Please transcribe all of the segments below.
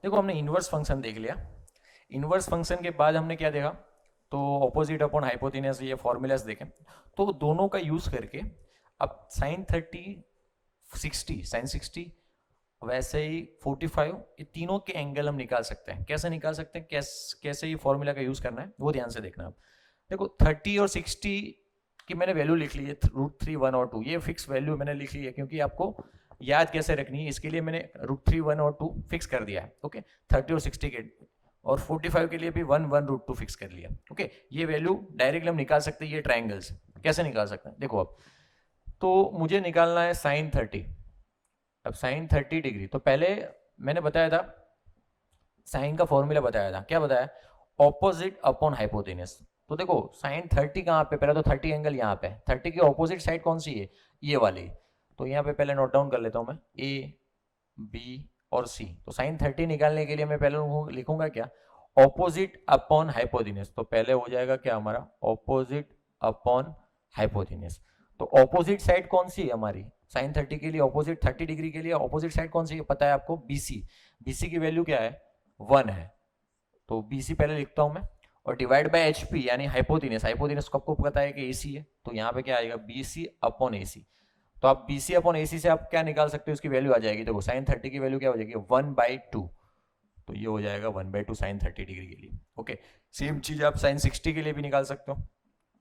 देखो हमने inverse function देख लिया। इन्वर्स फंक्शन के बाद हमने क्या देखा, तो ऑपोजिट अपॉन हाइपोटेनस ये फॉर्मूलाज देखे। तो दोनों का यूज करके अब साइन 30, 60, साइन 60, वैसे ही 45, ये तीनों के एंगल हम निकाल सकते हैं। कैसे निकाल सकते हैं, कैसे ये फॉर्मूला का यूज करना है वो ध्यान से देखना। आप देखो 30 और 60 की मैंने वैल्यू लिख ली है, √3, 1 और 2, ये फिक्स वैल्यू मैंने लिख ली है क्योंकि आपको याद कैसे रखनी है इसके लिए मैंने √3, 1 और 2 फिक्स कर दिया है। ओके, 30 और 60 के, और 45 के लिए भी 1, 1 √2 फिक्स कर लिया। ओके, ये वैल्यू डायरेक्टली हम निकाल सकते हैं ये ट्राइंगल से। कैसे निकाल सकते हैं देखो। अब तो मुझे निकालना है साइन 30। अब साइन 30 डिग्री, तो पहले मैंने बताया था, साइन का फॉर्मूला बताया था, क्या बताया, ऑपोजिट अपॉन हाइपोटेनस। तो देखो साइन 30 कहाँ पे, पहले तो 30 एंगल यहाँ पे, 30 की ऑपोजिट साइड कौन सी है, ये वाली। तो यहाँ पे पहले नोट डाउन कर लेता हूँ मैं, ए, बी और सी। तो साइन 30 निकालने के लिए मैं पहले लिखूंगा क्या, ऑपोजिट अपॉन हाइपोटेनस। तो पहले हो जाएगा क्या हमारा, ऑपोजिट अपॉन हाइपोटेनस। तो ऑपोजिट साइड कौन सी है हमारी, साइन 30 के लिए ऑपोजिट, 30 डिग्री के लिए ऑपोजिट साइड कौन सी है पता है आपको, बीसी। बीसी की वैल्यू क्या है, 1 है। तो बीसी पहले लिखता हूं मैं, और डिवाइड बाय एचपी यानी हाइपोटेनस। हाइपोटेनस को आपको पता है कि एसी है, तो यहाँ पे क्या आएगा, बीसी अपॉन एसी। तो आप बीसी अपॉन एसी से आप क्या निकाल सकते हो, उसकी वैल्यू आ जाएगी। देखो साइन 30 की वैल्यू क्या हो जाएगी, 1/2। तो ये हो जाएगा 1/2 साइन 30 डिग्री के लिए। ओके, सेम चीज आप साइन 60 के लिए भी निकाल सकते हो।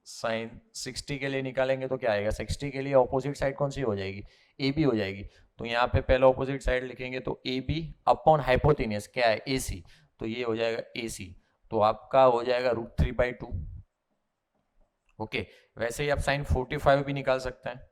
साइन 60 के लिए निकालेंगे तो क्या आएगा, 60 के लिए ऑपोजिट साइड कौन सी हो जाएगी, ए बी हो जाएगी। तो यहाँ पे पहले ऑपोजिट साइड लिखेंगे, तो ए बी अपॉन हाइपोटेनस क्या है, ए सी। तो ये हो जाएगा ए सी। तो आपका हो जाएगा √3/2। ओके, वैसे ही आप साइन 45 भी निकाल सकते हैं।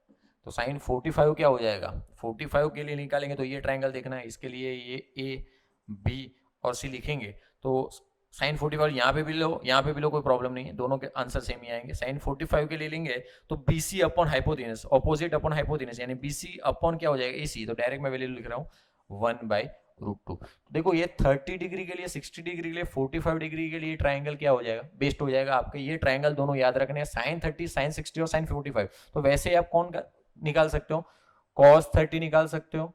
तो साइन 45 क्या हो जाएगा, 45 के लिए निकालेंगे तो ये ट्राइंगल देखना है, इसके लिए ये ए, बी और सी लिखेंगे। तो साइन 45 यहाँ पे भी लो, यहाँ पे भी लो, कोई प्रॉब्लम नहीं है, दोनों के आंसर सेम ही आएंगे। साइन 45 के लिए लेंगे तो BC upon hypotenuse, opposite upon hypotenuse यानी बीसी अपॉन क्या हो जाएगा, एसी। तो डायरेक्ट मैं वैल्यू लिख रहा हूँ 1/√2। देखो ये 30 डिग्री के लिए, 60 डिग्री के लिए, 45 डिग्री के लिए ट्राइंगल क्या हो जाएगा, बेस्ट हो जाएगा आपके। ये ट्राइंगल दोनों याद रखने हैं, साइन 30, साइन 60 और साइन 45। तो वैसे ही आप कौन निकाल सकते हो, कॉस 30 निकाल सकते हो,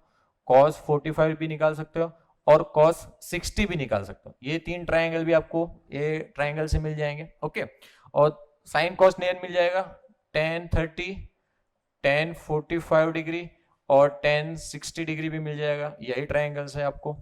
कॉस 45 भी निकाल सकते हो, और कॉस 60 भी निकाल सकते हो। ये तीन ट्राइंगल भी आपको ये ट्राइंगल से मिल जाएंगे। ओके, और साइन कॉस टेन मिल जाएगा, टेन 30, टेन 45 डिग्री और टेन 60 डिग्री भी मिल जाएगा, यही ट्राइंगल्स है आपको।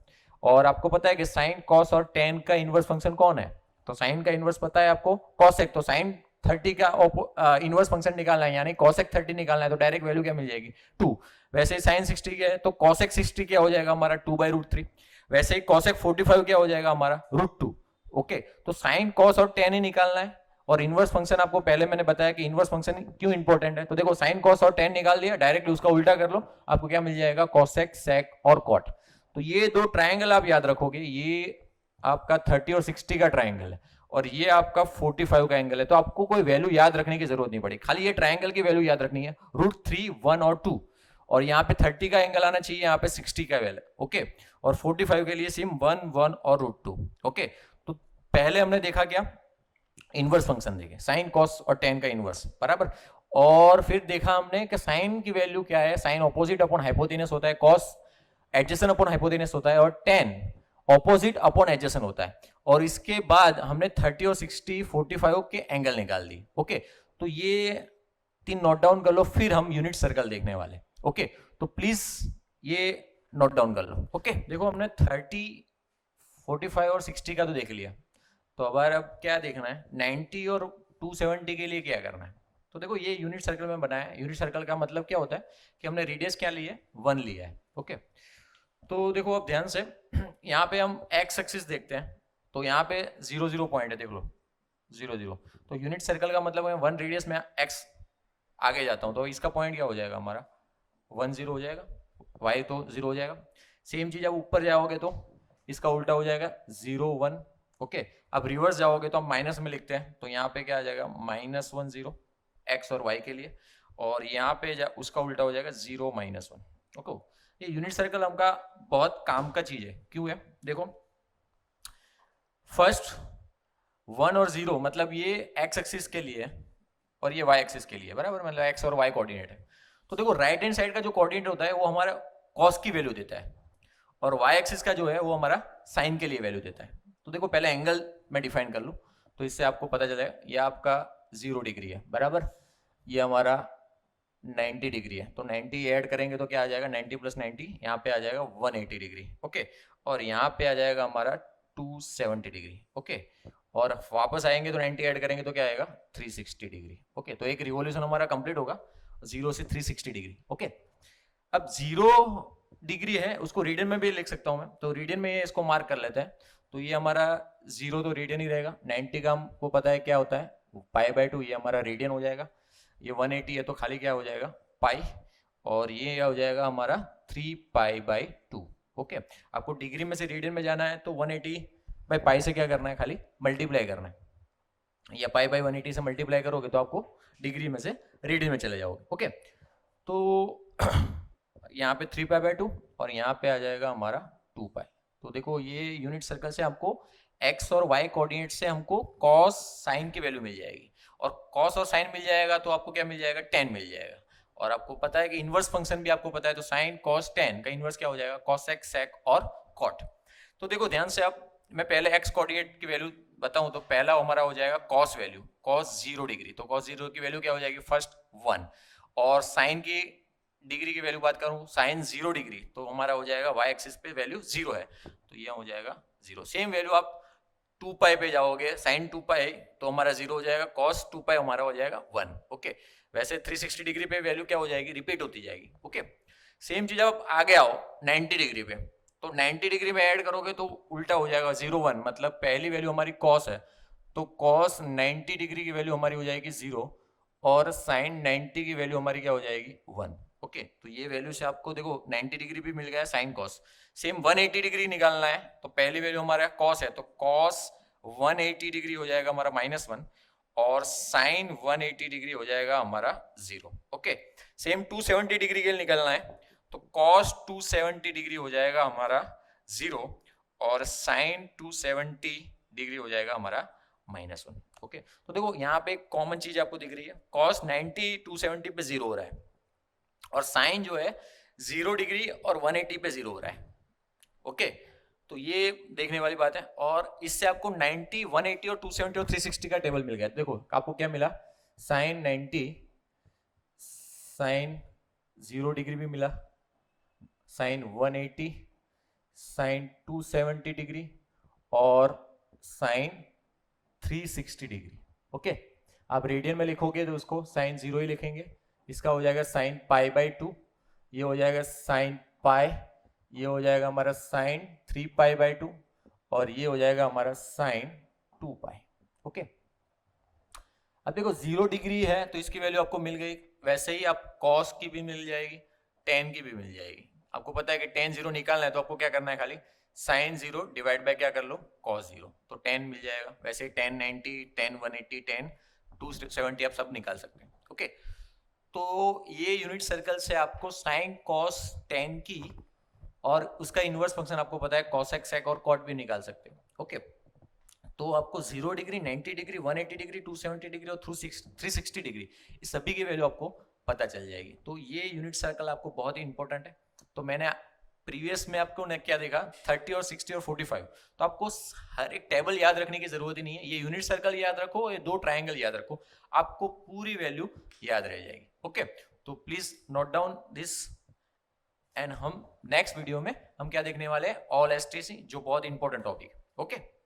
और आपको पता है कि साइन कॉस और टेन का इनवर्स फंक्शन कौन है, तो साइन का इनवर्स पता है आपको, कॉसेक। तो साइन 30 का इनवर्स फंक्शन निकालना है यानी कॉसेक 30 निकालना है, तो डायरेक्ट वैल्यू क्या मिल जाएगी, 2। वैसे ही साइन 60 क्या है, तो कॉसेक 60 क्या हो जाएगा हमारा, 2/√3। वैसे ही कॉसेक 45 क्या हो जाएगा हमारा, √2। ओके, तो साइन कॉस और टेन ही निकालना है। और इनवर्स फंक्शन आपको पहले मैंने बताया कि इनवर्स फंक्शन क्यों इंपॉर्टेंट है। तो देखो साइन कॉस और टेन निकाल दिया, डायरेक्टली उसका उल्टा कर लो, आपको क्या मिल जाएगा, कॉसेक, सेक और कॉट। तो ये दो ट्राइंगल आप याद रखोगे, ये आपका 30 और 60 का ट्राइंगल है, और ये आपका 45 का एंगल है। तो आपको कोई वैल्यू याद रखने की जरूरत नहीं पड़ी, खाली ये ट्राइंगल की वैल्यू याद रखनी है, √3, 1 और 2। और यहाँ पे 30 का एंगल आना चाहिए, यहाँ पे 60 का वैल्यू। ओके, और 45 के लिए सिम 1, 1 और √2। ओके, तो पहले हमने देखा क्या, इनवर्स फंक्शन देखे, साइन कॉस और टेन का इनवर्स बराबर। और फिर देखा हमने कि साइन की वैल्यू क्या है, साइन ऑपोजिट अपॉन हाइपोटेनस होता है, कॉस एडजेसेंट अपॉन हाइपोटेनस होता है, और टेन ऑपोजिट अपॉन एडजेसेंट होता है। और इसके बाद हमने 30 और 60, 45 के एंगल निकाल दी। ओके, तो ये तीन नोट डाउन कर लो, फिर हम यूनिट सर्कल देखने वाले। ओके, तो प्लीज ये नोट डाउन कर लो। ओके, देखो हमने 30, 45 और 60 का तो देख लिया, तो अब क्या देखना है, 90 और 270 के लिए क्या करना है। तो देखो ये यूनिट सर्कल में बनाया है। यूनिट सर्कल का मतलब क्या होता है कि हमने रेडियस क्या लिया है, 1 लिया है। ओके, तो देखो अब ध्यान से यहाँ पे हम एक्स एक्सिस देखते हैं, तो यहाँ पे 0, 0 पॉइंट है, देख लो 0, 0। तो यूनिट सर्कल का मतलब है 1 रेडियस में एक्स आगे जाता हूँ, तो इसका पॉइंट क्या हो जाएगा हमारा, 1, 0 हो जाएगा, वाई तो 0 हो जाएगा। सेम चीज अब ऊपर जाओगे तो इसका उल्टा हो जाएगा, 0, 1। ओके, अब रिवर्स जाओगे तो हम माइनस में लिखते हैं, तो यहाँ पे क्या आ जाएगा, -1, 0 एक्स और वाई के लिए। और यहाँ पे उसका उल्टा हो जाएगा, 0, -1। ओके, ये यूनिट सर्कल हमका बहुत काम का चीज है। क्यों है, देखो फर्स्ट 1 और 0 मतलब ये एक्स एक्सिस के लिए है, और ये वाई एक्सिस के लिए बराबर, मतलब एक्स और वाई कोऑर्डिनेट है। तो देखो राइट हैंड साइड का जो कोऑर्डिनेट होता है वो हमारा कॉस की वैल्यू देता है, और वाई एक्सिस का जो है वो हमारा साइन के लिए वैल्यू देता है। तो देखो पहले एंगल मैं डिफाइन कर लूँ तो इससे आपको पता चलेगा, ये आपका 0 डिग्री है बराबर, ये हमारा 90 डिग्री है, तो 90 ऐड करेंगे तो क्या आ जाएगा, 90 प्लस 90 यहाँ पे आ जाएगा 180 डिग्री। ओके, और यहाँ पे आ जाएगा हमारा 270 डिग्री। ओके, और वापस आएंगे तो 90 ऐड करेंगे तो क्या आएगा 360 डिग्री। ओके, तो एक रिवोल्यूशन हमारा कंप्लीट होगा 0 से 360 डिग्री। ओके, अब 0 डिग्री है उसको रेडियन में भी लिख सकता हूं मैं, तो रेडियन में इसको मार्क कर लेते हैं। तो ये हमारा 0 तो रेडियन ही रहेगा, 90 का हमको पता है क्या होता है पाई/2, ये हमारा रेडियन हो जाएगा। ये 180 है तो खाली क्या हो जाएगा पाई, और ये क्या हो जाएगा हमारा 3π/2। ओके, आपको डिग्री में से रेडियन में जाना है तो 180/पाई से क्या करना है, खाली मल्टीप्लाई करना है, या पाई/180 से मल्टीप्लाई करोगे तो आपको डिग्री में से रेडियन में चले जाओगे। ओके, तो यहाँ पे 3π/2 और यहाँ पे आ जाएगा हमारा 2π। तो देखो ये यूनिट सर्कल से आपको x और y कोऑर्डिनेट से हमको cos साइन की वैल्यू मिल जाएगी, और cos और साइन मिल जाएगा तो आपको क्या मिल जाएगा, tan मिल जाएगा। और आपको पता है कि इनवर्स फंक्शन भी आपको पता है, तो साइन cos tan का इनवर्स क्या हो जाएगा, cos x sec और cot। तो देखो ध्यान से, आप मैं पहले x कोऑर्डिनेट की वैल्यू बताऊं तो पहला हमारा हो जाएगा cos वैल्यू, cos 0 डिग्री, तो cos 0 की वैल्यू क्या हो जाएगी फर्स्ट 1, और साइन की डिग्री की वैल्यू बात करूं साइन 0 डिग्री तो हमारा हो जाएगा y एक्सिस पे वैल्यू 0 है, तो ये हो जाएगा 0। सेम वैल्यू आप 2π पे जाओगे, साइन 2π तो हमारा 0 हो जाएगा, cos 2π हमारा हो जाएगा 1। ओके, वैसे 360 डिग्री पे वैल्यू क्या हो जाएगी, रिपीट होती जाएगी। ओके, सेम चीज आप आगे आओ 90 डिग्री पे, तो 90 डिग्री में ऐड करोगे तो उल्टा हो जाएगा 0 1, मतलब पहली वैल्यू हमारी cos है तो cos 90 डिग्री की वैल्यू हमारी हो जाएगी 0, और साइन 90 की वैल्यू हमारी क्या हो जाएगी 1। ओके, तो ये वैल्यू से आपको देखो 90 डिग्री भी मिल गया साइन कॉस। सेम 180 डिग्री निकालना है तो पहली वैल्यू हमारा कॉस है, तो कॉस 180 डिग्री हो जाएगा हमारा -1, और साइन 180 डिग्री हो जाएगा हमारा 0। ओके, सेम 270 डिग्री के लिए निकालना है तो कॉस 270 डिग्री हो जाएगा हमारा 0, और साइन 270 डिग्री हो जाएगा हमारा -1। ओके, तो देखो यहाँ पे एक कॉमन चीज आपको दिख रही है, कॉस 90 270 पे 0 हो रहा है, और साइन जो है 0 डिग्री और 180 पे 0 हो रहा है। ओके, तो ये देखने वाली बात है, और इससे आपको 90 180 और 270 और 360 का टेबल मिल गया। देखो आपको क्या मिला, साइन 90 साइन 0 डिग्री भी मिला, साइन 180 साइन 270 डिग्री और साइन 360 डिग्री। ओके, आप रेडियन में लिखोगे तो उसको साइन 0 ही लिखेंगे, इसका हो जाएगा साइन π/2, ये हो जाएगा साइन पाई, ये हो जाएगा हमारा साइन 3π/2, और ये हो जाएगा हमारा साइन 2π। ओके, अब देखो 0 डिग्री है तो इसकी वैल्यू आपको मिल गई, वैसे ही आप कॉस की भी मिल जाएगी, टेन की भी मिल जाएगी। आपको पता है कि टेन 0 निकालना है तो आपको क्या करना है, खाली साइन 0 डिवाइड बाय क्या कर लो कॉस 0, तो टेन मिल जाएगा। वैसे ही टेन 90 टेन 180 टेन 270 आप सब निकाल सकते हैं। ओके, तो ये यूनिट सर्कल से आपको साइन कॉस टेन की और उसका इनवर्स फंक्शन आपको पता है कॉस एक्स सेक और कॉट भी निकाल सकते हो। ओके, तो आपको 0 डिग्री 90 डिग्री 180 डिग्री 270 डिग्री और 360 डिग्री इस सभी की वैल्यू आपको पता चल जाएगी। तो ये यूनिट सर्कल आपको बहुत ही इंपॉर्टेंट है। तो मैंने प्रीवियस में आपको क्या देखा 30 और 60 और 45, तो आपको हर एक टेबल याद रखने की जरूरत ही नहीं है, ये यूनिट सर्कल याद रखो, ये दो ट्राइंगल याद रखो, आपको पूरी वैल्यू याद रह जाएगी। ओके, तो please note down this, and हम नेक्स्ट वीडियो में हम क्या देखने वाले हैं, ऑल एसटीसी, जो बहुत इंपॉर्टेंट टॉपिक है। ओके।